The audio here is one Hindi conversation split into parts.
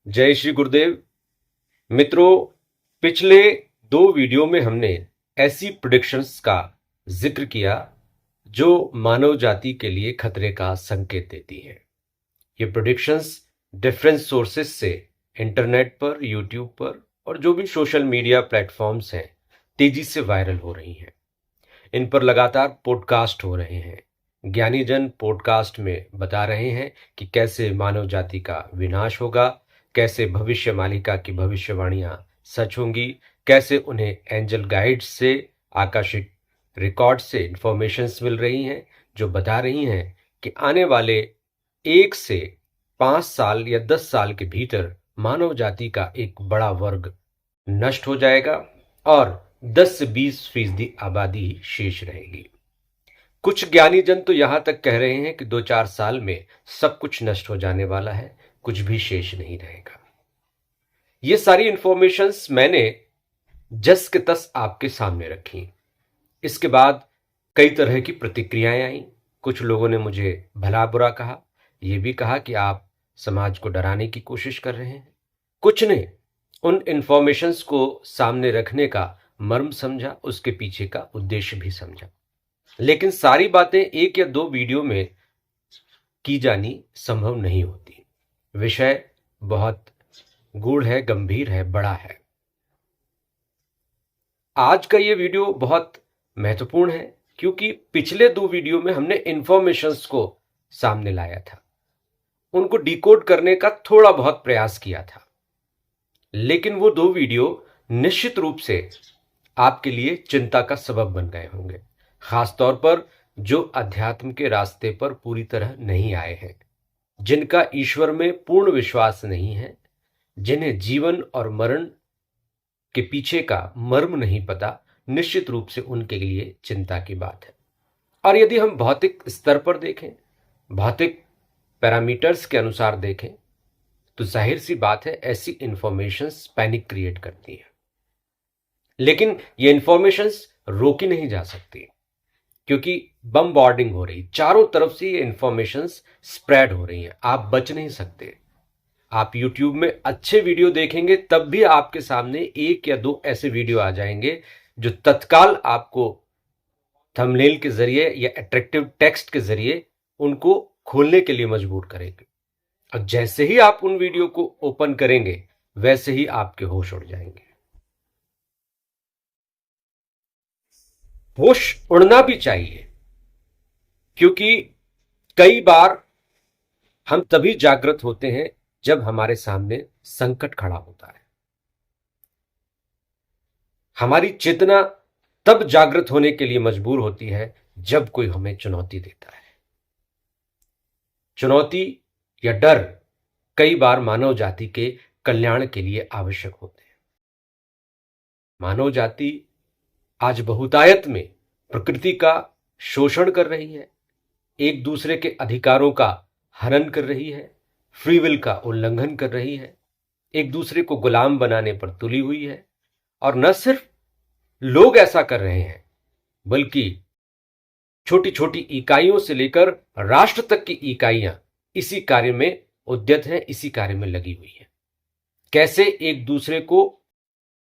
जय श्री गुरुदेव। मित्रों, पिछले 2 वीडियो में हमने ऐसी प्रेडिक्शंस का जिक्र किया जो मानव जाति के लिए खतरे का संकेत देती हैं। ये प्रेडिक्शंस डिफरेंट सोर्सेस से इंटरनेट पर, यूट्यूब पर और जो भी सोशल मीडिया प्लेटफॉर्म्स हैं तेजी से वायरल हो रही हैं। इन पर लगातार पॉडकास्ट हो रहे हैं। ज्ञानीजन पॉडकास्ट में बता रहे हैं कि कैसे मानव जाति का विनाश होगा, कैसे भविष्य मालिका की भविष्यवाणियां सच होंगी, कैसे उन्हें एंजल गाइड्स से, आकाशिक रिकॉर्ड से इंफॉर्मेशंस मिल रही हैं जो बता रही हैं कि आने वाले 1 से 5 साल या 10 साल के भीतर मानव जाति का एक बड़ा वर्ग नष्ट हो जाएगा और 10 से 20% आबादी ही शेष रहेगी। कुछ ज्ञानीजन तो यहां तक कह रहे हैं कि 2-4 साल में सब कुछ नष्ट हो जाने वाला है, कुछ भी शेष नहीं रहेगा। ये सारी इंफॉर्मेशंस मैंने जस के तस आपके सामने रखी। इसके बाद कई तरह की प्रतिक्रियाएं आई। कुछ लोगों ने मुझे भला बुरा कहा, यह भी कहा कि आप समाज को डराने की कोशिश कर रहे हैं। कुछ ने उन इंफॉर्मेशंस को सामने रखने का मर्म समझा, उसके पीछे का उद्देश्य भी समझा। लेकिन सारी बातें 1 या 2 वीडियो में की जानी संभव नहीं होती। विषय बहुत गूढ़ है, गंभीर है, बड़ा है। आज का ये वीडियो बहुत महत्वपूर्ण है क्योंकि पिछले 2 वीडियो में हमने इंफॉर्मेशंस को सामने लाया था, उनको डिकोड करने का थोड़ा बहुत प्रयास किया था। लेकिन वो 2 वीडियो निश्चित रूप से आपके लिए चिंता का सबब बन गए होंगे, खासतौर पर जो अध्यात्म के रास्ते पर पूरी तरह नहीं आए हैं, जिनका ईश्वर में पूर्ण विश्वास नहीं है, जिन्हें जीवन और मरण के पीछे का मर्म नहीं पता। निश्चित रूप से उनके लिए चिंता की बात है। और यदि हम भौतिक स्तर पर देखें, भौतिक पैरामीटर्स के अनुसार देखें, तो जाहिर सी बात है ऐसी इंफॉर्मेशंस पैनिक क्रिएट करती हैं। लेकिन ये इंफॉर्मेशंस रोकी नहीं जा सकती क्योंकि बमबॉर्डिंग हो रही, चारों तरफ से ये इंफॉर्मेशंस स्प्रेड हो रही हैं। आप बच नहीं सकते। आप YouTube में अच्छे वीडियो देखेंगे तब भी आपके सामने 1 या 2 ऐसे वीडियो आ जाएंगे जो तत्काल आपको थंबनेल के जरिए या अट्रैक्टिव टेक्स्ट के जरिए उनको खोलने के लिए मजबूर करेंगे। और जैसे ही आप उन वीडियो को ओपन करेंगे वैसे ही आपके होश उड़ जाएंगे। होश उड़ना भी चाहिए क्योंकि कई बार हम तभी जागृत होते हैं जब हमारे सामने संकट खड़ा होता है। हमारी चेतना तब जागृत होने के लिए मजबूर होती है जब कोई हमें चुनौती देता है। चुनौती या डर कई बार मानव जाति के कल्याण के लिए आवश्यक होते हैं। मानव जाति आज बहुतायत में प्रकृति का शोषण कर रही है, एक दूसरे के अधिकारों का हनन कर रही है, फ्री विल का उल्लंघन कर रही है, एक दूसरे को गुलाम बनाने पर तुली हुई है। और न सिर्फ लोग ऐसा कर रहे हैं बल्कि छोटी छोटी इकाइयों से लेकर राष्ट्र तक की इकाइयां इसी कार्य में उद्यत हैं, इसी कार्य में लगी हुई हैं। कैसे एक दूसरे को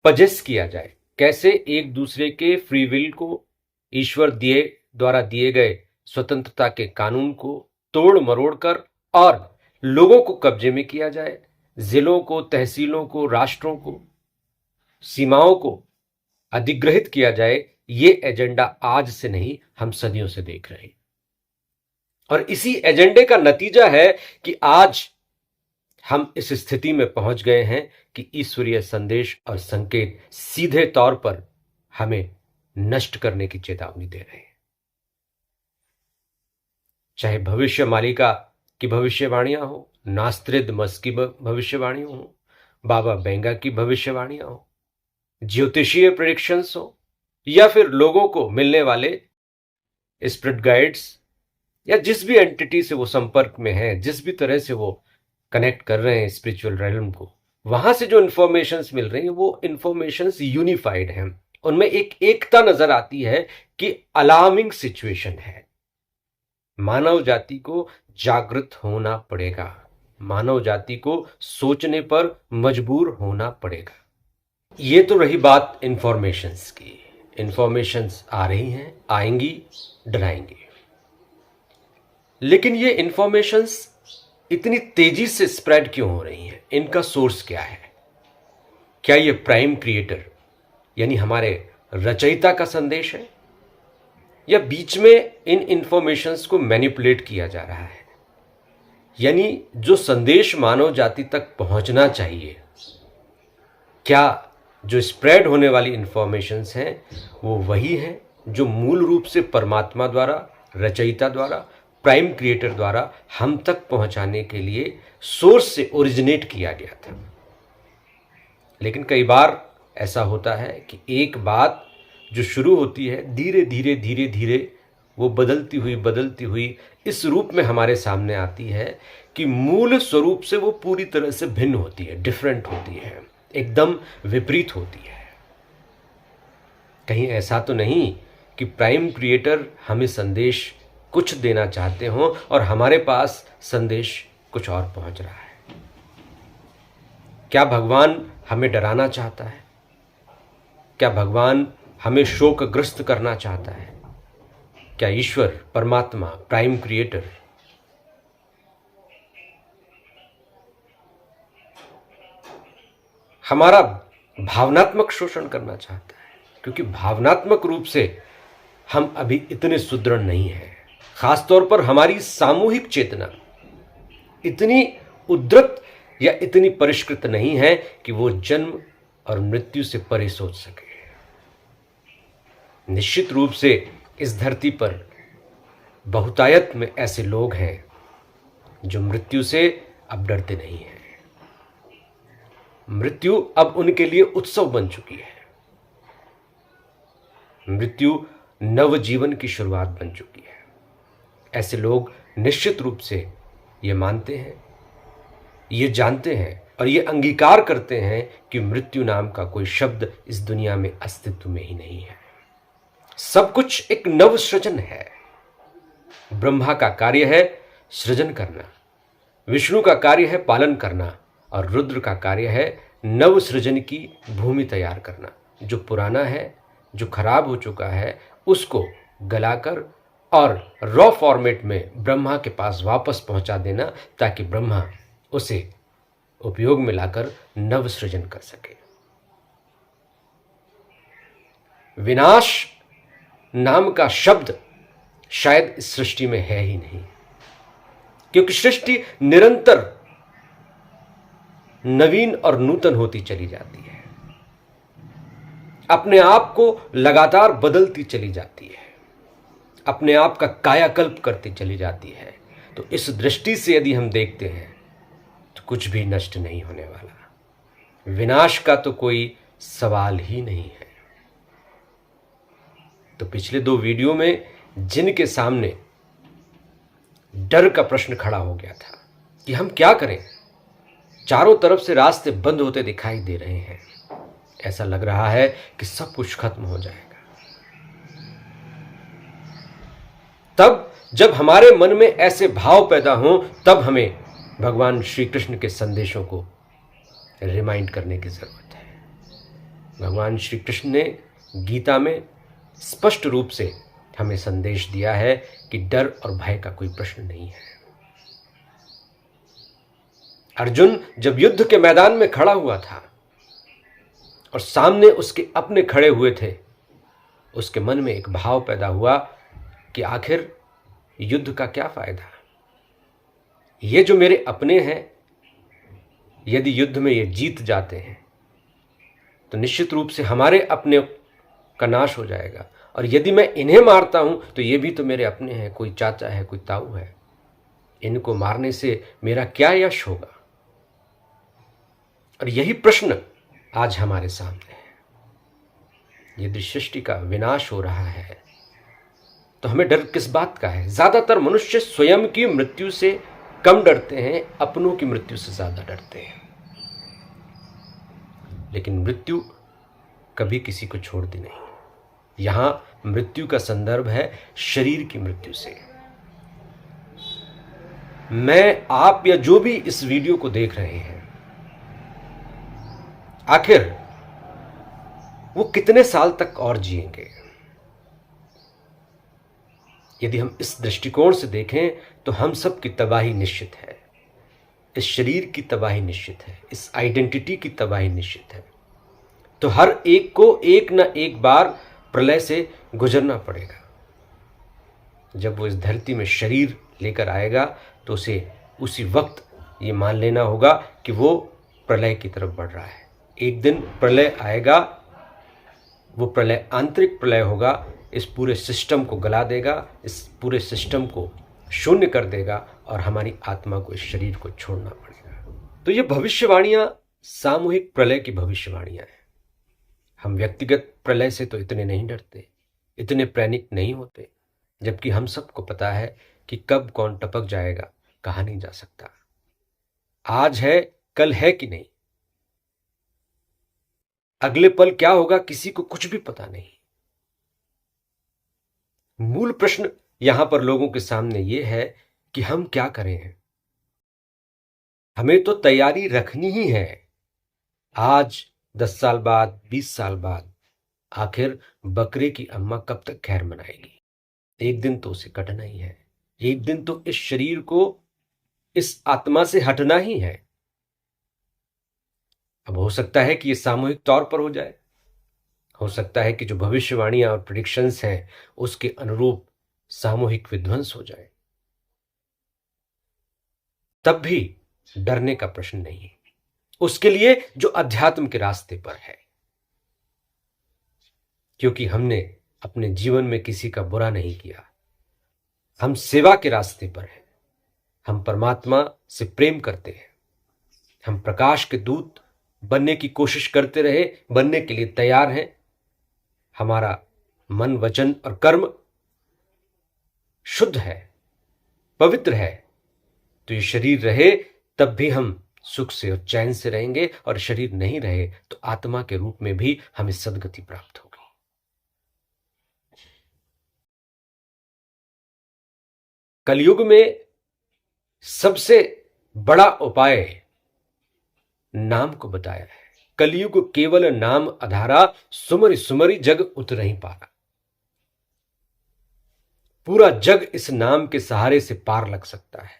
पजेस किया जाए, कैसे एक दूसरे के फ्री विल को, ईश्वर द्वारा दिए गए स्वतंत्रता के कानून को तोड़ मरोड़ कर और लोगों को कब्जे में किया जाए, जिलों को, तहसीलों को, राष्ट्रों को, सीमाओं को अधिग्रहित किया जाए। ये एजेंडा आज से नहीं, हम सदियों से देख रहे हैं। और इसी एजेंडे का नतीजा है कि आज हम इस स्थिति में पहुंच गए हैं कि ईश्वरीय संदेश और संकेत सीधे तौर पर हमें नष्ट करने की चेतावनी दे रहे हैं। चाहे भविष्य मालिका की भविष्यवाणियां हो, नास्त्रिदमस की भविष्यवाणियां हो, बाबा बेंगा की भविष्यवाणियां हो, ज्योतिषीय प्रेडिक्शंस हो, या फिर लोगों को मिलने वाले स्पिरिट गाइड्स या जिस भी एंटिटी से वो संपर्क में है, जिस भी तरह से वो कनेक्ट कर रहे हैं स्पिरिचुअल रेलम को, वहां से जो इंफॉर्मेशंस मिल रही हैं वो इंफॉर्मेशंस यूनिफाइड हैं। उनमें एक एकता नजर आती है कि अलार्मिंग सिचुएशन है, मानव जाति को जागृत होना पड़ेगा। मानव जाति को सोचने पर मजबूर होना पड़ेगा। ये तो रही बात इंफॉर्मेशंस की। इंफॉर्मेशंस आ रही हैं, आएंगी, डराएंगी। लेकिन ये इंफॉर्मेशंस इतनी तेजी से स्प्रेड क्यों हो रही हैं? इनका सोर्स क्या है? क्या ये प्राइम क्रिएटर यानी हमारे रचयिता का संदेश है, या बीच में इन इंफॉर्मेशंस को मैनिपुलेट किया जा रहा है? यानी जो संदेश मानव जाति तक पहुंचना चाहिए, क्या जो स्प्रेड होने वाली इंफॉर्मेशंस हैं वो वही हैं जो मूल रूप से परमात्मा द्वारा, रचयिता द्वारा, प्राइम क्रिएटर द्वारा हम तक पहुंचाने के लिए सोर्स से ओरिजिनेट किया गया था? लेकिन कई बार ऐसा होता है कि एक बात जो शुरू होती है धीरे धीरे धीरे धीरे वो बदलती हुई इस रूप में हमारे सामने आती है कि मूल स्वरूप से वो पूरी तरह से भिन्न होती है, डिफरेंट होती है, एकदम विपरीत होती है। कहीं ऐसा तो नहीं कि प्राइम क्रिएटर हमें संदेश कुछ देना चाहते हों और हमारे पास संदेश कुछ और पहुंच रहा है? क्या भगवान हमें डराना चाहता है? क्या भगवान हमें शोकग्रस्त करना चाहता है? क्या ईश्वर, परमात्मा, प्राइम क्रिएटर हमारा भावनात्मक शोषण करना चाहता है? क्योंकि भावनात्मक रूप से हम अभी इतने सुदृढ़ नहीं हैं। खासतौर पर हमारी सामूहिक चेतना इतनी उद्धृत या इतनी परिष्कृत नहीं है कि वो जन्म और मृत्यु से परे सोच सके। निश्चित रूप से इस धरती पर बहुतायत में ऐसे लोग हैं जो मृत्यु से अब डरते नहीं हैं। मृत्यु अब उनके लिए उत्सव बन चुकी है। मृत्यु नव जीवन की शुरुआत बन चुकी है। ऐसे लोग निश्चित रूप से ये मानते हैं, ये जानते हैं और ये अंगीकार करते हैं कि मृत्यु नाम का कोई शब्द इस दुनिया में अस्तित्व में ही नहीं है। सब कुछ एक नव सृजन है। ब्रह्मा का कार्य है सृजन करना, विष्णु का कार्य है पालन करना और रुद्र का कार्य है नव सृजन की भूमि तैयार करना। जो पुराना है, जो खराब हो चुका है, उसको गलाकर और रॉ फॉर्मेट में ब्रह्मा के पास वापस पहुंचा देना, ताकि ब्रह्मा उसे उपयोग में लाकर नव सृजन कर सके। विनाश नाम का शब्द शायद इस सृष्टि में है ही नहीं, क्योंकि सृष्टि निरंतर नवीन और नूतन होती चली जाती है, अपने आप को लगातार बदलती चली जाती है, अपने आप का कायाकल्प करती चली जाती है। तो इस दृष्टि से यदि हम देखते हैं तो कुछ भी नष्ट नहीं होने वाला। विनाश का तो कोई सवाल ही नहीं है। तो पिछले 2 वीडियो में जिनके सामने डर का प्रश्न खड़ा हो गया था कि हम क्या करें, चारों तरफ से रास्ते बंद होते दिखाई दे रहे हैं, ऐसा लग रहा है कि सब कुछ खत्म हो जाएगा। तब जब हमारे मन में ऐसे भाव पैदा हों, तब हमें भगवान श्री कृष्ण के संदेशों को रिमाइंड करने की जरूरत है। भगवान श्री कृष्ण ने गीता में स्पष्ट रूप से हमें संदेश दिया है कि डर और भय का कोई प्रश्न नहीं है। अर्जुन जब युद्ध के मैदान में खड़ा हुआ था और सामने उसके अपने खड़े हुए थे, उसके मन में एक भाव पैदा हुआ कि आखिर युद्ध का क्या फायदा? ये जो मेरे अपने हैं, यदि युद्ध में ये जीत जाते हैं तो निश्चित रूप से हमारे अपने का नाश हो जाएगा, और यदि मैं इन्हें मारता हूं तो ये भी तो मेरे अपने हैं, कोई चाचा है, कोई ताऊ है, इनको मारने से मेरा क्या यश होगा? और यही प्रश्न आज हमारे सामने है। यदि सृष्टि का विनाश हो रहा है तो हमें डर किस बात का है? ज्यादातर मनुष्य स्वयं की मृत्यु से कम डरते हैं, अपनों की मृत्यु से ज्यादा डरते हैं। लेकिन मृत्यु कभी किसी को छोड़ती नहीं। यहां मृत्यु का संदर्भ है शरीर की मृत्यु से। मैं, आप या जो भी इस वीडियो को देख रहे हैं, आखिर वो कितने साल तक और जिएंगे? यदि हम इस दृष्टिकोण से देखें तो हम सब की तबाही निश्चित है, इस शरीर की तबाही निश्चित है, इस आइडेंटिटी की तबाही निश्चित है। तो हर एक को एक न एक बार प्रलय से गुजरना पड़ेगा। जब वो इस धरती में शरीर लेकर आएगा तो उसे उसी वक्त ये मान लेना होगा कि वो प्रलय की तरफ बढ़ रहा है। एक दिन प्रलय आएगा, वो प्रलय आंतरिक प्रलय होगा, इस पूरे सिस्टम को गला देगा, इस पूरे सिस्टम को शून्य कर देगा और हमारी आत्मा को, इस शरीर को छोड़ना पड़ेगा। तो ये भविष्यवाणियां सामूहिक प्रलय की भविष्यवाणियां हैं। हम व्यक्तिगत प्रलय से तो इतने नहीं डरते, इतने पैनिक नहीं होते, जबकि हम सबको पता है कि कब कौन टपक जाएगा कहा नहीं जा सकता। आज है, कल है कि नहीं, अगले पल क्या होगा किसी को कुछ भी पता नहीं। मूल प्रश्न यहां पर लोगों के सामने यह है कि हम क्या करें। हमें तो तैयारी रखनी ही है। आज 10 साल बाद, 20 साल बाद आखिर बकरे की अम्मा कब तक खैर मनाएगी? एक दिन तो उसे कटना ही है, एक दिन तो इस शरीर को, इस आत्मा से हटना ही है। अब हो सकता है कि यह सामूहिक तौर पर हो जाए, हो सकता है कि जो भविष्यवाणियां और प्रेडिक्शंस हैं उसके अनुरूप सामूहिक विध्वंस हो जाए। तब भी डरने का प्रश्न नहीं है, उसके लिए जो अध्यात्म के रास्ते पर है। क्योंकि हमने अपने जीवन में किसी का बुरा नहीं किया, हम सेवा के रास्ते पर हैं, हम परमात्मा से प्रेम करते हैं, हम प्रकाश के दूत बनने की कोशिश करते रहे, बनने के लिए तैयार हैं। हमारा मन, वचन और कर्म शुद्ध है, पवित्र है। तो ये शरीर रहे तब भी हम सुख से और चैन से रहेंगे, और शरीर नहीं रहे तो आत्मा के रूप में भी हमें सद्गति प्राप्त होगी। कलयुग में सबसे बड़ा उपाय नाम को बताया है। कलयुग केवल नाम आधारा, सुमरि सुमरि जग उतरहि पारा। पूरा जग इस नाम के सहारे से पार लग सकता है।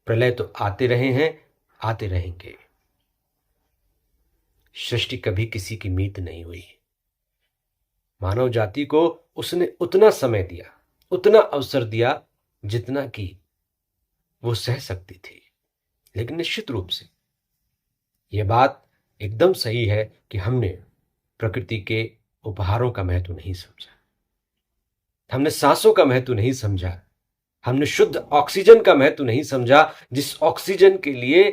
प्रलय तो आते रहे हैं, आते रहेंगे। सृष्टि कभी किसी की मीत नहीं हुई। मानव जाति को उसने उतना समय दिया, उतना अवसर दिया जितना कि वो सह सकती थी। लेकिन निश्चित रूप से यह बात एकदम सही है कि हमने प्रकृति के उपहारों का महत्व नहीं समझा, हमने सांसों का महत्व नहीं समझा, हमने शुद्ध ऑक्सीजन का महत्व नहीं समझा, जिस ऑक्सीजन के लिए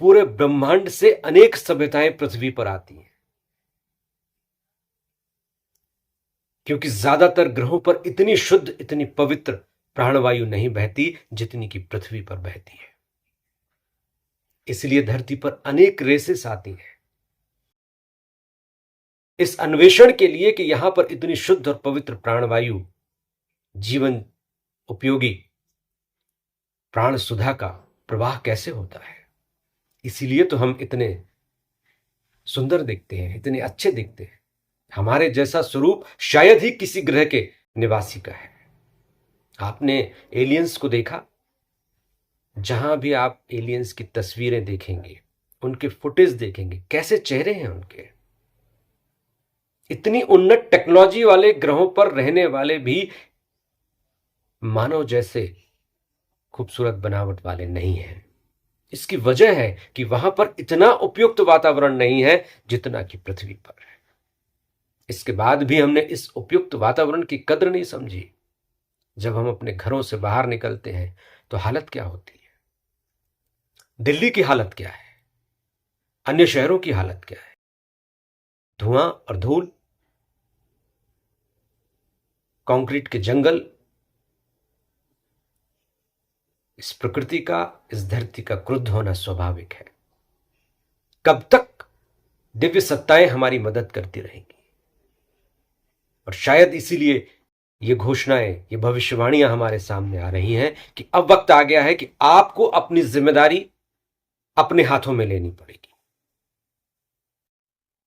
पूरे ब्रह्मांड से अनेक सभ्यताएं पृथ्वी पर आती हैं। क्योंकि ज्यादातर ग्रहों पर इतनी शुद्ध, इतनी पवित्र प्राणवायु नहीं बहती जितनी कि पृथ्वी पर बहती है। इसलिए धरती पर अनेक रेसेस आती हैं इस अन्वेषण के लिए कि यहां पर इतनी शुद्ध और पवित्र प्राणवायु, जीवन उपयोगी प्राण सुधा का प्रवाह कैसे होता है। इसीलिए तो हम इतने सुंदर दिखते हैं, इतने अच्छे दिखते हैं। हमारे जैसा स्वरूप शायद ही किसी ग्रह के निवासी का है। आपने एलियंस को देखा? जहां भी आप एलियंस की तस्वीरें देखेंगे, उनके फुटेज देखेंगे, कैसे चेहरे हैं उनके। इतनी उन्नत टेक्नोलॉजी वाले ग्रहों पर रहने वाले भी मानव जैसे खूबसूरत बनावट वाले नहीं हैं। इसकी वजह है कि वहां पर इतना उपयुक्त वातावरण नहीं है जितना कि पृथ्वी पर है। इसके बाद भी हमने इस उपयुक्त वातावरण की कद्र नहीं समझी। जब हम अपने घरों से बाहर निकलते हैं तो हालत क्या होती है? दिल्ली की हालत क्या है? अन्य शहरों की हालत क्या है? धुआं और धूल, कंक्रीट के जंगल। इस प्रकृति का, इस धरती का क्रुद्ध होना स्वाभाविक है। कब तक दिव्य सत्ताएं हमारी मदद करती रहेंगी? और शायद इसीलिए ये घोषणाएं, ये भविष्यवाणियां हमारे सामने आ रही हैं कि अब वक्त आ गया है कि आपको अपनी जिम्मेदारी अपने हाथों में लेनी पड़ेगी।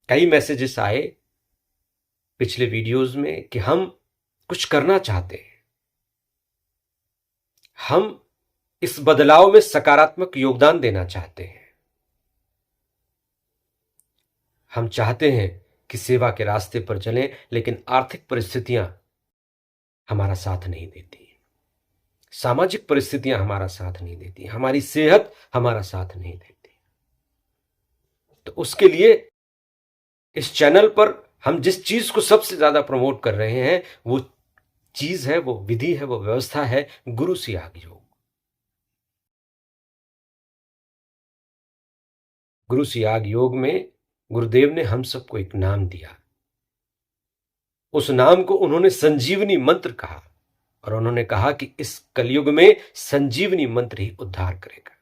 कई मैसेजेस आए पिछले वीडियोस में कि हम कुछ करना चाहते हैं, हम इस बदलाव में सकारात्मक योगदान देना चाहते हैं, हम चाहते हैं कि सेवा के रास्ते पर चलें, लेकिन आर्थिक परिस्थितियां हमारा साथ नहीं देती, सामाजिक परिस्थितियां हमारा साथ नहीं देती, हमारी सेहत हमारा साथ नहीं देती। तो उसके लिए इस चैनल पर हम जिस चीज को सबसे ज्यादा प्रमोट कर रहे हैं वो चीज है, वो विधि है, वो व्यवस्था है गुरु सियाग योग। गुरु सियाग योग में गुरुदेव ने हम सबको एक नाम दिया, उस नाम को उन्होंने संजीवनी मंत्र कहा और उन्होंने कहा कि इस कलयुग में संजीवनी मंत्र ही उद्धार करेगा।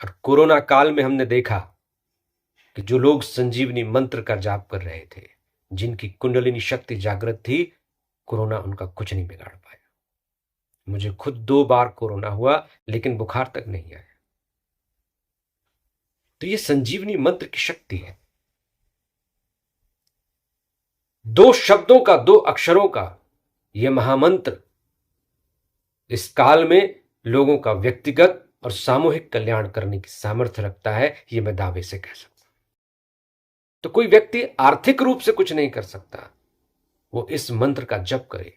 और कोरोना काल में हमने देखा कि जो लोग संजीवनी मंत्र का जाप कर रहे थे, जिनकी कुंडलिनी शक्ति जागृत थी, कोरोना उनका कुछ नहीं बिगाड़ पाया। मुझे खुद 2 बार कोरोना हुआ लेकिन बुखार तक नहीं आया। तो ये संजीवनी मंत्र की शक्ति है। 2 शब्दों का, 2 अक्षरों का यह महामंत्र इस काल में लोगों का व्यक्तिगत और सामूहिक कल्याण करने की सामर्थ्य रखता है, यह मैं दावे से कह सकता हूं। तो कोई व्यक्ति आर्थिक रूप से कुछ नहीं कर सकता, वो इस मंत्र का जप करे,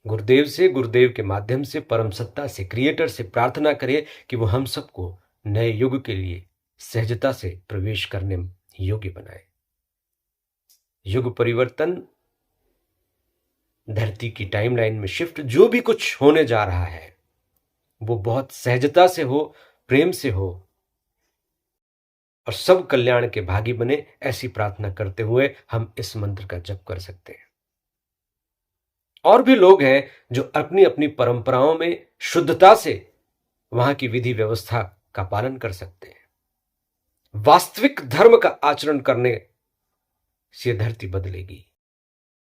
गुरुदेव से, गुरुदेव के माध्यम से, परम सत्ता से, क्रिएटर से प्रार्थना करे कि वो हम सबको नए युग के लिए सहजता से प्रवेश करने योग्य बनाए। युग परिवर्तन, धरती की टाइमलाइन में शिफ्ट, जो भी कुछ होने जा रहा है वो बहुत सहजता से हो, प्रेम से हो और सब कल्याण के भागी बने, ऐसी प्रार्थना करते हुए हम इस मंत्र का जप कर सकते हैं। और भी लोग हैं जो अपनी अपनी परंपराओं में शुद्धता से वहां की विधि व्यवस्था का पालन कर सकते हैं। वास्तविक धर्म का आचरण करने से धरती बदलेगी।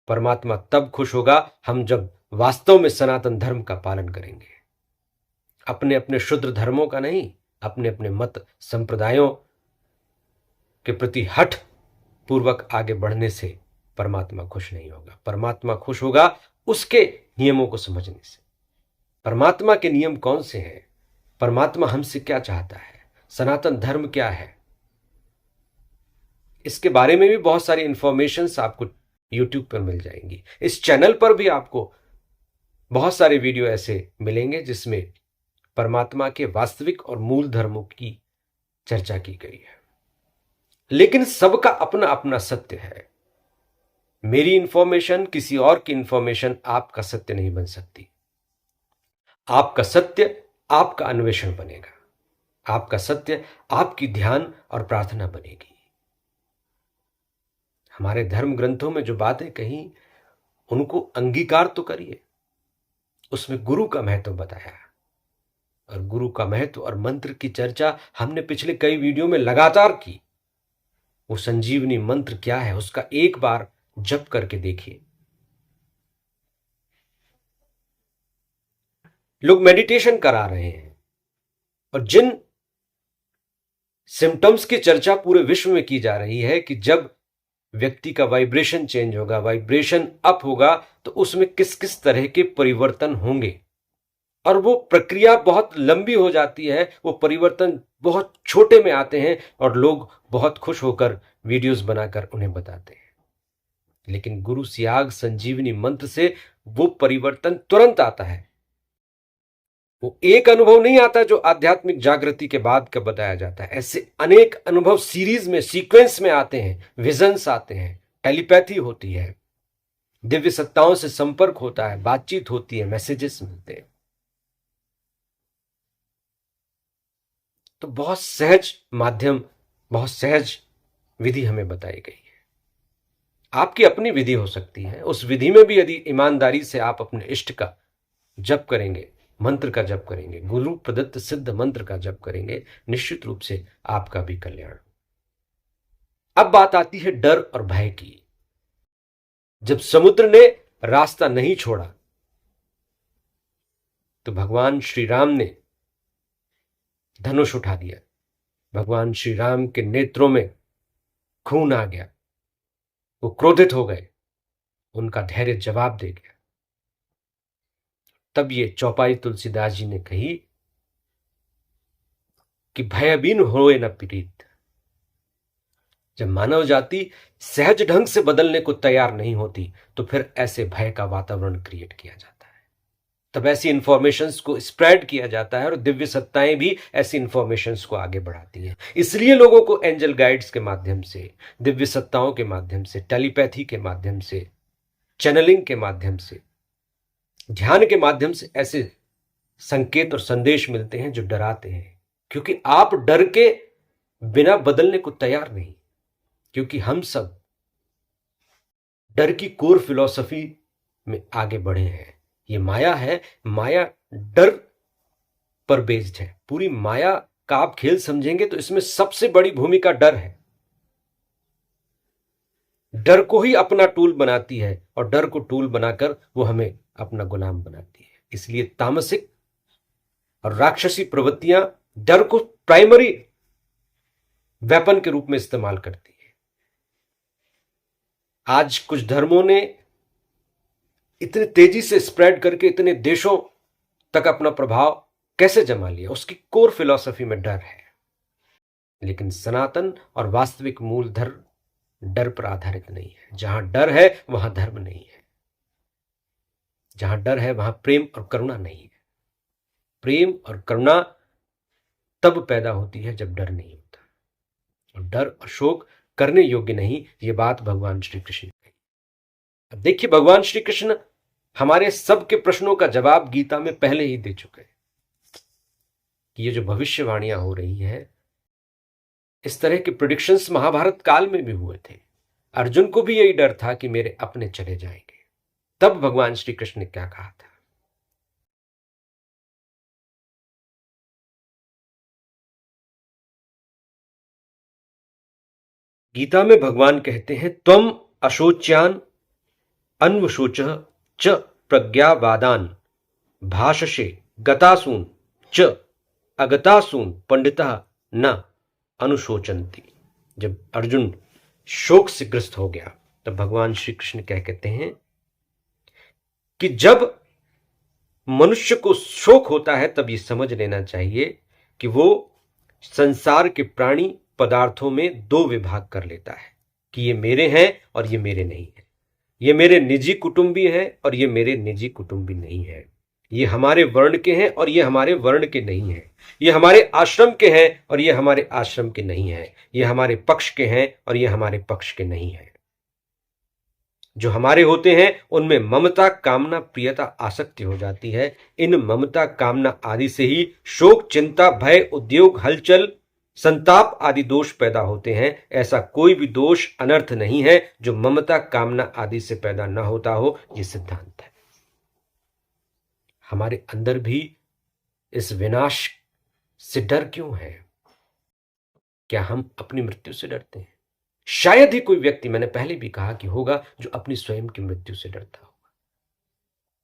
परमात्मा तब खुश होगा हम जब वास्तव में सनातन धर्म का पालन करेंगे, अपने अपने शुद्र धर्मों का नहीं, अपने अपने मत संप्रदायों के प्रति हठ पूर्वक आगे बढ़ने से परमात्मा खुश नहीं होगा। परमात्मा खुश होगा उसके नियमों को समझने से। परमात्मा के नियम कौन से हैं, परमात्मा हमसे क्या चाहता है, सनातन धर्म क्या है, इसके बारे में भी बहुत सारी इंफॉर्मेशंस आपको YouTube पर मिल जाएंगी। इस चैनल पर भी आपको बहुत सारे वीडियो ऐसे मिलेंगे जिसमें परमात्मा के वास्तविक और मूल धर्मों की चर्चा की गई है। लेकिन सबका अपना अपना सत्य है। मेरी इंफॉर्मेशन किसी और की इंफॉर्मेशन आपका सत्य नहीं बन सकती। आपका सत्य आपका अन्वेषण बनेगा, आपका सत्य आपकी ध्यान और प्रार्थना बनेगी। हमारे धर्म ग्रंथों में जो बातें कही उनको अंगीकार तो करिए। उसमें गुरु का महत्व बताया और गुरु का महत्व और मंत्र की चर्चा हमने पिछले कई वीडियो में लगातार की। वो संजीवनी मंत्र क्या है उसका एक बार जप करके देखिए। लोग मेडिटेशन करा रहे हैं और जिन सिम्टम्स की चर्चा पूरे विश्व में की जा रही है कि जब व्यक्ति का वाइब्रेशन चेंज होगा, वाइब्रेशन अप होगा, तो उसमें किस किस तरह के परिवर्तन होंगे और वो प्रक्रिया बहुत लंबी हो जाती है, वो परिवर्तन बहुत छोटे में आते हैं और लोग बहुत खुश होकर वीडियोस बनाकर उन्हें बताते हैं। लेकिन गुरु सियाग संजीवनी मंत्र से वो परिवर्तन तुरंत आता है। वो एक अनुभव नहीं आता जो आध्यात्मिक जागृति के बाद का बताया जाता है। ऐसे अनेक अनुभव सीरीज में, सीक्वेंस में आते हैं, विजन्स आते हैं, टेलीपैथी होती है, दिव्य सत्ताओं से संपर्क होता है, बातचीत होती है, मैसेजेस मिलते हैं। तो बहुत सहज माध्यम, बहुत सहज विधि हमें बताई गई है। आपकी अपनी विधि हो सकती है। उस विधि में भी यदि ईमानदारी से आप अपने इष्ट का जप करेंगे, मंत्र का जप करेंगे, गुरु प्रदत्त सिद्ध मंत्र का जप करेंगे, निश्चित रूप से आपका भी कल्याण। अब बात आती है डर और भय की। जब समुद्र ने रास्ता नहीं छोड़ा तो भगवान श्री राम ने धनुष उठा दिया। भगवान श्री राम के नेत्रों में खून आ गया, वो क्रोधित हो गए, उनका धैर्य जवाब दे गया। तब ये चौपाई तुलसीदास जी ने कही कि भयबीन होए न पीड़ित। जब मानव जाति सहज ढंग से बदलने को तैयार नहीं होती तो फिर ऐसे भय का वातावरण क्रिएट किया जाता है, तब ऐसी इंफॉर्मेशंस को स्प्रेड किया जाता है और दिव्य सत्ताएं भी ऐसी इंफॉर्मेशंस को आगे बढ़ाती हैं। इसलिए लोगों को एंजल गाइड्स के माध्यम से, दिव्य सत्ताओं के माध्यम से, टेलीपैथी के माध्यम से, चैनलिंग के माध्यम से, ध्यान के माध्यम से ऐसे संकेत और संदेश मिलते हैं जो डराते हैं, क्योंकि आप डर के बिना बदलने को तैयार नहीं। क्योंकि हम सब डर की कोर फिलॉसफी में आगे बढ़े हैं। ये माया है, माया डर पर बेस्ड है। पूरी माया का आप खेल समझेंगे तो इसमें सबसे बड़ी भूमिका डर है। डर को ही अपना टूल बनाती है और डर को टूल बनाकर वो हमें अपना गुलाम बनाती है। इसलिए तामसिक और राक्षसी प्रवृत्तियां डर को प्राइमरी वेपन के रूप में इस्तेमाल करती है। आज कुछ धर्मों ने इतने तेजी से स्प्रेड करके इतने देशों तक अपना प्रभाव कैसे जमा लिया, उसकी कोर फिलॉसफी में डर है। लेकिन सनातन और वास्तविक मूल धर्म डर पर आधारित नहीं है। जहां डर है वहां धर्म नहीं है। जहां डर है वहां प्रेम और करुणा नहीं है। प्रेम और करुणा तब पैदा होती है जब डर नहीं होता, और डर और शोक करने योग्य नहीं। ये बात भगवान श्री कृष्ण ने कही। अब देखिए, भगवान श्री कृष्ण हमारे सबके प्रश्नों का जवाब गीता में पहले ही दे चुके हैं कि ये जो भविष्यवाणियां हो रही है, इस तरह के प्रेडिक्शंस महाभारत काल में भी हुए थे। अर्जुन को भी यही डर था कि मेरे अपने चले जाएंगे। तब भगवान श्री कृष्ण ने क्या कहा था? गीता में भगवान कहते हैं, त्वम अशोच्यान अन्वशोचः च प्रज्ञावादान भाषसे गतासून च अगतासून पंडितः न अनुशोचन्ति। जब अर्जुन शोक से ग्रस्त हो गया तब भगवान श्री कृष्ण क्या कहते हैं कि जब मनुष्य को शोक होता है तब ये समझ लेना चाहिए कि वो संसार के प्राणी पदार्थों में दो विभाग कर लेता है कि ये मेरे हैं और ये मेरे नहीं है। ये मेरे निजी कुटुंबी है और ये मेरे निजी कुटुंबी नहीं है। ये हमारे वर्ण के हैं और ये हमारे वर्ण के नहीं है। ये हमारे आश्रम के हैं और ये हमारे आश्रम के नहीं है। ये हमारे पक्ष के हैं और ये हमारे पक्ष के नहीं है। जो हमारे होते हैं उनमें ममता, कामना, प्रियता, आसक्ति हो जाती है। इन ममता, कामना आदि से ही शोक, चिंता, भय, उद्योग, हलचल, संताप आदि दोष पैदा होते हैं। ऐसा कोई भी दोष, अनर्थ नहीं है जो ममता, कामना आदि से पैदा न होता हो। यह सिद्धांत है। हमारे अंदर भी इस विनाश से डर क्यों है? क्या हम अपनी मृत्यु से डरते हैं? शायद ही कोई व्यक्ति, मैंने पहले भी कहा कि होगा, जो अपनी स्वयं की मृत्यु से डरता होगा।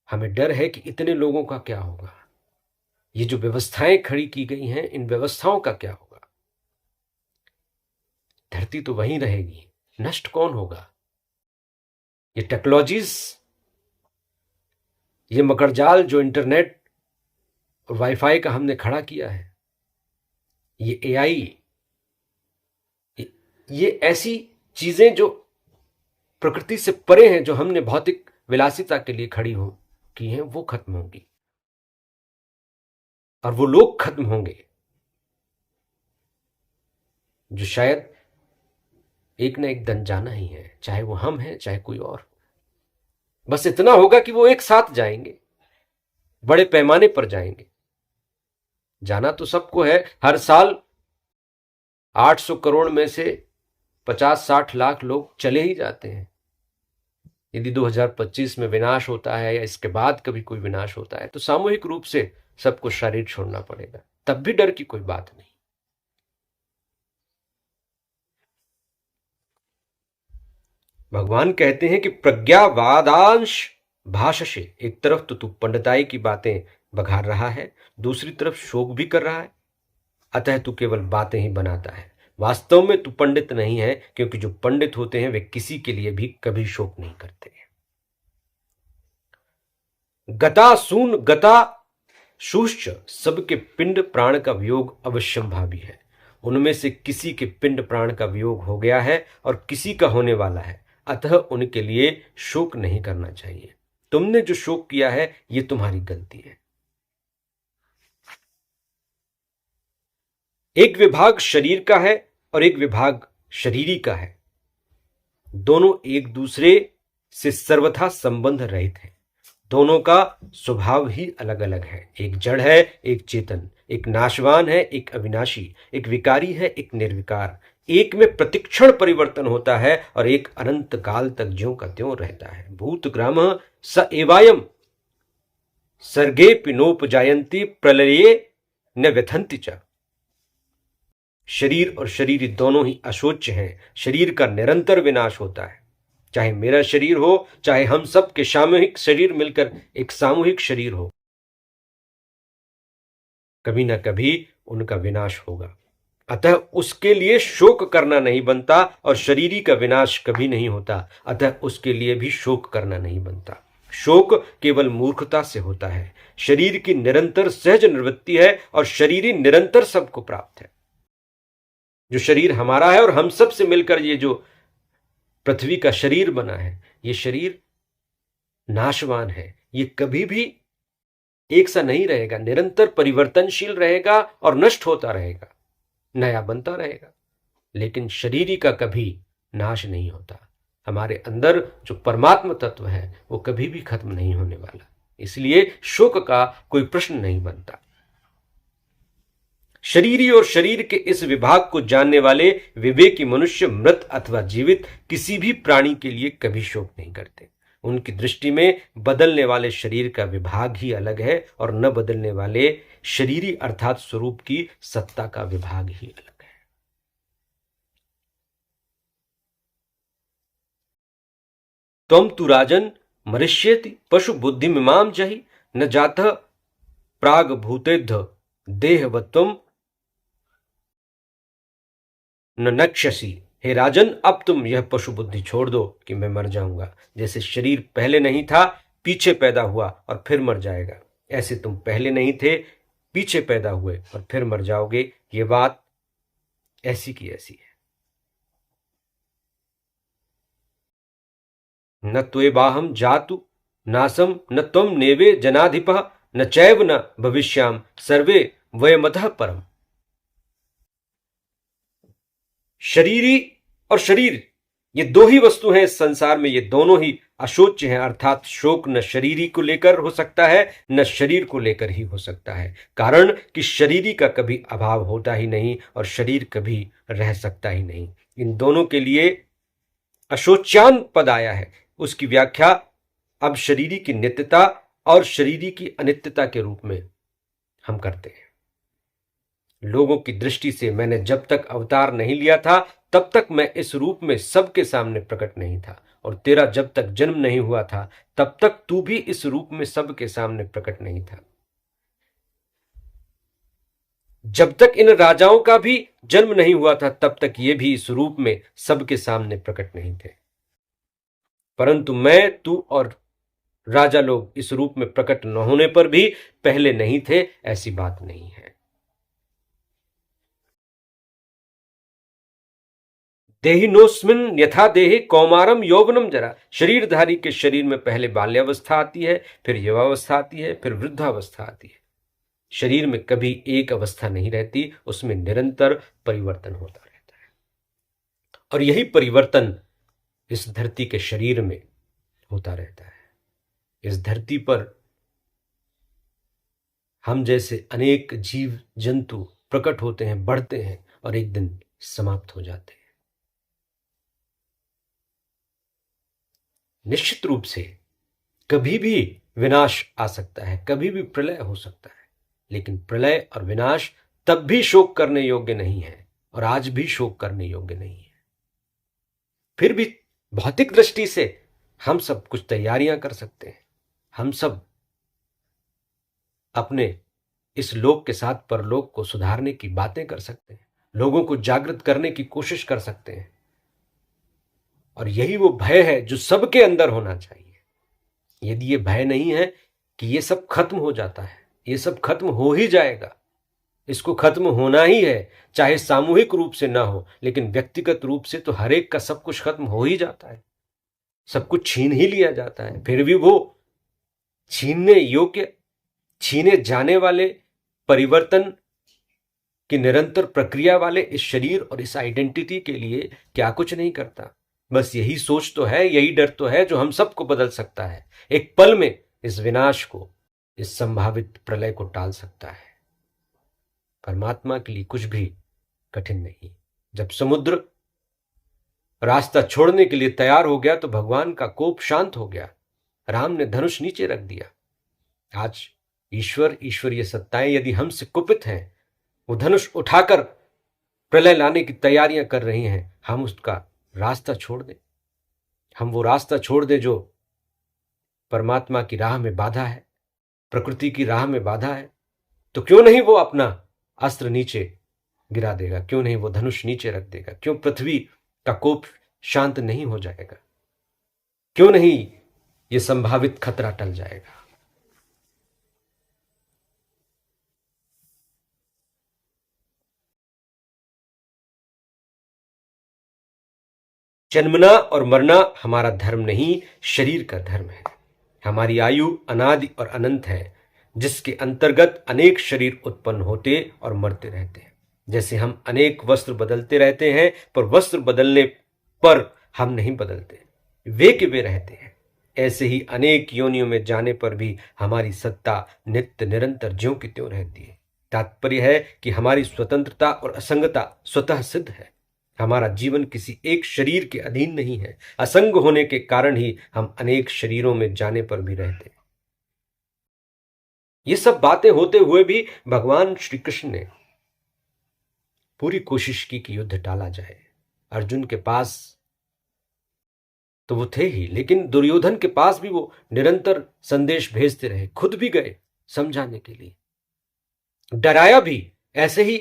हमें डर है कि इतने लोगों का क्या होगा, ये जो व्यवस्थाएं खड़ी की गई हैं, इन व्यवस्थाओं का क्या होगा। धरती तो वहीं रहेगी, नष्ट कौन होगा? ये टेक्नोलॉजीज, ये मकड़जाल जो इंटरनेट और वाईफाई का हमने खड़ा किया है, ये एआई, ये ऐसी चीजें जो प्रकृति से परे हैं, जो हमने भौतिक विलासिता के लिए खड़ी हो की हैं, वो खत्म होंगी और वो लोग खत्म होंगे जो शायद एक न एक दिन जाना ही है, चाहे वो हम हैं चाहे कोई और। बस इतना होगा कि वो एक साथ जाएंगे, बड़े पैमाने पर जाएंगे। जाना तो सबको है। हर साल 800 करोड़ में से 50-60 लाख लोग चले ही जाते हैं। यदि 2025 में विनाश होता है या इसके बाद कभी कोई विनाश होता है तो सामूहिक रूप से सबको शरीर छोड़ना पड़ेगा। तब भी डर की कोई बात नहीं। भगवान कहते हैं कि प्रज्ञावादांश भाषसे, एक तरफ तो तू पंडिताई की बातें बघार रहा है, दूसरी तरफ शोक भी कर रहा है, अतः तू केवल बातें ही बनाता है। वास्तव में तू पंडित नहीं है, क्योंकि जो पंडित होते हैं वे किसी के लिए भी कभी शोक नहीं करते। गता सून गता शुश्च, सबके पिंड प्राण का वियोग अवश्यंभावी है। उनमें से किसी के पिंड प्राण का वियोग हो गया है और किसी का होने वाला है, अतः उनके लिए शोक नहीं करना चाहिए। तुमने जो शोक किया है ये तुम्हारी गलती है। एक विभाग शरीर का है और एक विभाग शरीरी का है। दोनों एक दूसरे से सर्वथा संबंध रहित हैं। दोनों का स्वभाव ही अलग अलग है। एक जड़ है, एक चेतन, एक नाशवान है, एक अविनाशी, एक विकारी है, एक निर्विकार। एक में प्रतिक्षण परिवर्तन होता है और एक अनंत काल तक ज्यों का त्यों रहता है। भूतग्राम स एवायम सर्गे पिनोपजायन्ति प्रलये न व्यथन्ति च। शरीर और शरीरी दोनों ही अशोच्य हैं। शरीर का निरंतर विनाश होता है, चाहे मेरा शरीर हो, चाहे हम सब के सामूहिक शरीर मिलकर एक सामूहिक शरीर हो, कभी ना कभी उनका विनाश होगा। अतः उसके लिए शोक करना नहीं बनता और शरीरी का विनाश कभी नहीं होता, अतः उसके लिए भी शोक करना नहीं बनता। शोक केवल मूर्खता से होता है। शरीर की निरंतर सहज निवृत्ति है और शरीरी निरंतर सबको प्राप्त है। जो शरीर हमारा है और हम सब से मिलकर ये जो पृथ्वी का शरीर बना है, ये शरीर नाशवान है। ये कभी भी एक सा नहीं रहेगा, निरंतर परिवर्तनशील रहेगा और नष्ट होता रहेगा, नया बनता रहेगा। लेकिन शरीरी का कभी नाश नहीं होता। हमारे अंदर जो परमात्मा तत्व है वो कभी भी खत्म नहीं होने वाला, इसलिए शोक का कोई प्रश्न नहीं बनता। शरीरी और शरीर के इस विभाग को जानने वाले विवेकी मनुष्य मृत अथवा जीवित किसी भी प्राणी के लिए कभी शोक नहीं करते। उनकी दृष्टि में बदलने वाले शरीर का विभाग ही अलग है और न बदलने वाले शरीरी अर्थात स्वरूप की सत्ता का विभाग ही अलग है। त्वं तु राजन मरिष्येति पशु बुद्धिमिमां जहि न जातः प्राग भूतेद्ध देहवत्वम न नक्ष्यसि। हे राजन, अब तुम यह पशु बुद्धि छोड़ दो कि मैं मर जाऊंगा। जैसे शरीर पहले नहीं था, पीछे पैदा हुआ और फिर मर जाएगा, ऐसे तुम पहले नहीं थे, पीछे पैदा हुए और फिर मर जाओगे। ये बात ऐसी की ऐसी है। न त्वेवाहं जातु नासम न त्वं नेवे जनाधिपः न चैव न भविष्याम सर्वे वयमतः परम। शरीरी और शरीर ये दो ही वस्तु हैं इस संसार में। ये दोनों ही अशोच्य हैं, अर्थात शोक न शरीरी को लेकर हो सकता है न शरीर को लेकर ही हो सकता है। कारण कि शरीरी का कभी अभाव होता ही नहीं और शरीर कभी रह सकता ही नहीं। इन दोनों के लिए अशोच्यान पद आया है। उसकी व्याख्या अब शरीरी की नित्यता और शरीरी की अनित्यता के रूप में हम करते हैं। लोगों की दृष्टि से मैंने जब तक अवतार नहीं लिया था तब तक मैं इस रूप में सबके सामने प्रकट नहीं था, और तेरा जब तक जन्म नहीं हुआ था तब तक तू भी इस रूप में सबके सामने प्रकट नहीं था। जब तक इन राजाओं का भी जन्म नहीं हुआ था तब तक ये भी इस रूप में सबके सामने प्रकट नहीं थे। परंतु मैं, तू और राजा लोग इस रूप में प्रकट न होने पर भी पहले नहीं थे, ऐसी बात नहीं है। देहिनोस्मिन यथा देहि कौमारम यौवनम जरा। शरीरधारी के शरीर में पहले बाल्यावस्था आती है, फिर युवावस्था आती है, फिर वृद्धावस्था आती है। शरीर में कभी एक अवस्था नहीं रहती, उसमें निरंतर परिवर्तन होता रहता है। और यही परिवर्तन इस धरती के शरीर में होता रहता है। इस धरती पर हम जैसे अनेक जीव जंतु प्रकट होते हैं, बढ़ते हैं और एक दिन समाप्त हो जाते हैं। निश्चित रूप से कभी भी विनाश आ सकता है, कभी भी प्रलय हो सकता है, लेकिन प्रलय और विनाश तब भी शोक करने योग्य नहीं है और आज भी शोक करने योग्य नहीं है। फिर भी भौतिक दृष्टि से हम सब कुछ तैयारियां कर सकते हैं, हम सब अपने इस लोक के साथ परलोक को सुधारने की बातें कर सकते हैं, लोगों को जागृत करने की कोशिश कर सकते हैं। और यही वो भय है जो सबके अंदर होना चाहिए। यदि ये भय नहीं है कि ये सब खत्म हो जाता है, ये सब खत्म हो ही जाएगा, इसको खत्म होना ही है, चाहे सामूहिक रूप से ना हो, लेकिन व्यक्तिगत रूप से तो हर एक का सब कुछ खत्म हो ही जाता है, सब कुछ छीन ही लिया जाता है। फिर भी वो छीनने योग्य, छीने जाने वाले, परिवर्तन की निरंतर प्रक्रिया वाले इस शरीर और इस आइडेंटिटी के लिए क्या कुछ नहीं करता। बस यही सोच तो है, यही डर तो है जो हम सबको बदल सकता है, एक पल में इस विनाश को, इस संभावित प्रलय को टाल सकता है। परमात्मा के लिए कुछ भी कठिन नहीं। जब समुद्र रास्ता छोड़ने के लिए तैयार हो गया तो भगवान का कोप शांत हो गया, राम ने धनुष नीचे रख दिया। आज ईश्वरीय सत्ताएं यदि हमसे कुपित हैं, वो धनुष उठाकर प्रलय लाने की तैयारियां कर रही हैं, हम उसका रास्ता छोड़ दें, हम वो रास्ता छोड़ दें जो परमात्मा की राह में बाधा है, प्रकृति की राह में बाधा है, तो क्यों नहीं वो अपना अस्त्र नीचे गिरा देगा, क्यों नहीं वो धनुष नीचे रख देगा, क्यों पृथ्वी का कोप शांत नहीं हो जाएगा, क्यों नहीं ये संभावित खतरा टल जाएगा। जन्मना और मरना हमारा धर्म नहीं, शरीर का धर्म है। हमारी आयु अनादि और अनंत है, जिसके अंतर्गत अनेक शरीर उत्पन्न होते और मरते रहते हैं। जैसे हम अनेक वस्त्र बदलते रहते हैं, पर वस्त्र बदलने पर हम नहीं बदलते, वे के वे रहते हैं। ऐसे ही अनेक योनियों में जाने पर भी हमारी सत्ता नित्य निरंतर ज्यों की त्यों रहती है। तात्पर्य है कि हमारी स्वतंत्रता और असंगता स्वतः सिद्ध है। हमारा जीवन किसी एक शरीर के अधीन नहीं है। असंग होने के कारण ही हम अनेक शरीरों में जाने पर भी रहते हैं। ये सब बातें होते हुए भी भगवान श्री कृष्ण ने पूरी कोशिश की कि युद्ध टाला जाए। अर्जुन के पास तो वो थे ही, लेकिन दुर्योधन के पास भी वो निरंतर संदेश भेजते रहे, खुद भी गए समझाने के लिए, डराया भी। ऐसे ही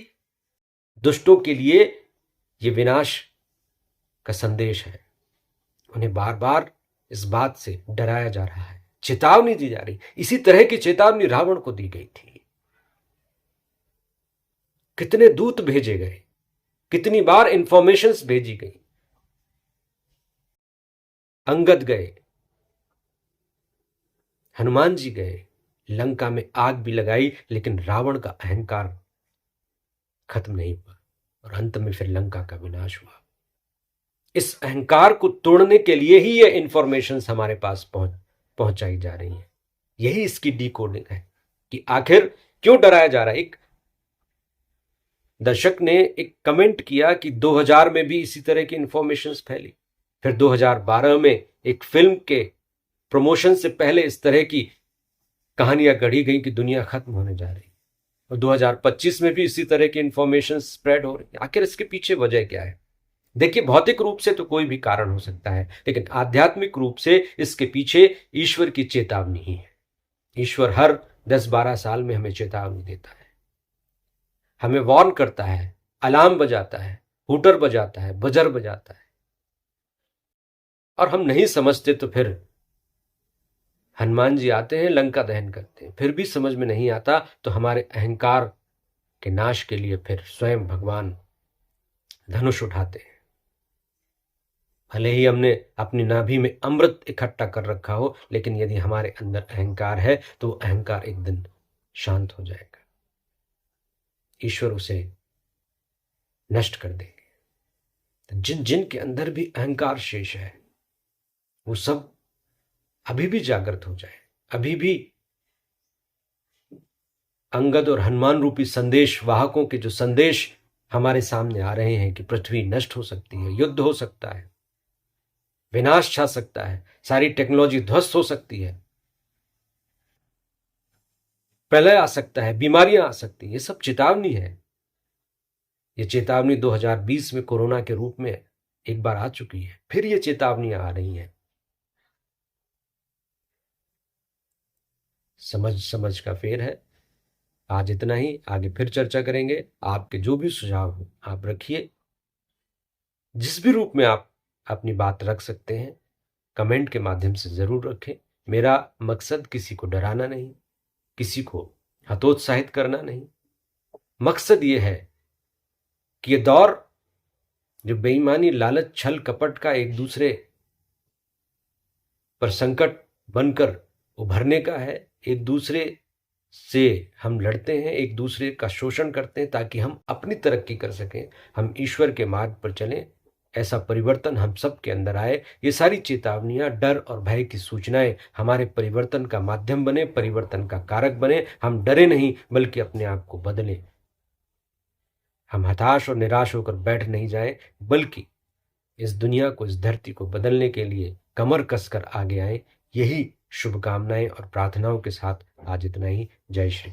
दुष्टों के लिए ये विनाश का संदेश है, उन्हें बार बार इस बात से डराया जा रहा है, चेतावनी दी जा रही। इसी तरह की चेतावनी रावण को दी गई थी। कितने दूत भेजे गए, कितनी बार इंफॉर्मेशंस भेजी गई। अंगद गए, हनुमान जी गए, लंका में आग भी लगाई, लेकिन रावण का अहंकार खत्म नहीं हुआ और अंत में फिर लंका का विनाश हुआ। इस अहंकार को तोड़ने के लिए ही ये इंफॉर्मेशंस हमारे पास पहुंचाई जा रही हैं। यही इसकी डिकोडिंग है कि आखिर क्यों डराया जा रहा है। एक दर्शक ने एक कमेंट किया कि 2000 में भी इसी तरह की इंफॉर्मेशंस फैली, फिर 2012 में एक फिल्म के प्रमोशन से पहले इस तरह की कहानियां गढ़ी गई कि दुनिया खत्म होने जा रही, और 2025 में भी इसी तरह की इंफॉर्मेशन स्प्रेड हो रही है। आखिर इसके पीछे वजह क्या है? देखिए, भौतिक रूप से तो कोई भी कारण हो सकता है, लेकिन आध्यात्मिक रूप से इसके पीछे ईश्वर की चेतावनी ही है। ईश्वर हर 10-12 साल में हमें चेतावनी देता है, हमें वार्न करता है, अलार्म बजाता है, हूटर बजाता है, बजर बजाता है, और हम नहीं समझते तो फिर हनुमान जी आते हैं, लंका दहन करते हैं, फिर भी समझ में नहीं आता तो हमारे अहंकार के नाश के लिए फिर स्वयं भगवान धनुष उठाते हैं। भले ही हमने अपनी नाभि में अमृत इकट्ठा कर रखा हो, लेकिन यदि हमारे अंदर अहंकार है तो अहंकार एक दिन शांत हो जाएगा, ईश्वर उसे नष्ट कर देंगे। तो जिन जिन के अंदर भी अहंकार शेष है, वो सब अभी भी जागृत हो जाए, अभी भी अंगद और हनुमान रूपी संदेश वाहकों के जो संदेश हमारे सामने आ रहे हैं कि पृथ्वी नष्ट हो सकती है, युद्ध हो सकता है, विनाश छा सकता है, सारी टेक्नोलॉजी ध्वस्त हो सकती है, प्रलय आ सकता है, बीमारियां आ सकती है, ये सब चेतावनी है। ये चेतावनी 2020 में कोरोना के रूप में एक बार आ चुकी है, फिर ये चेतावनियां आ रही हैं। समझ का फेर है। आज इतना ही, आगे फिर चर्चा करेंगे। आपके जो भी सुझाव हो आप रखिए, जिस भी रूप में आप अपनी बात रख सकते हैं कमेंट के माध्यम से जरूर रखें। मेरा मकसद किसी को डराना नहीं, किसी को हतोत्साहित करना नहीं। मकसद ये है कि ये दौर जो बेईमानी, लालच, छल कपट का एक दूसरे पर संकट बनकर उभरने का है, एक दूसरे से हम लड़ते हैं, एक दूसरे का शोषण करते हैं ताकि हम अपनी तरक्की कर सकें, हम ईश्वर के मार्ग पर चलें, ऐसा परिवर्तन हम सब के अंदर आए। ये सारी चेतावनियां, डर और भय की सूचनाएं हमारे परिवर्तन का माध्यम बने, परिवर्तन का कारक बने। हम डरे नहीं बल्कि अपने आप को बदलें। हम हताश और निराश होकर बैठ नहीं जाएं, बल्कि इस दुनिया को, इस धरती को बदलने के लिए कमर कसकर आगे आए। यही शुभकामनाएं और प्रार्थनाओं के साथ आज इतना ही। जय श्री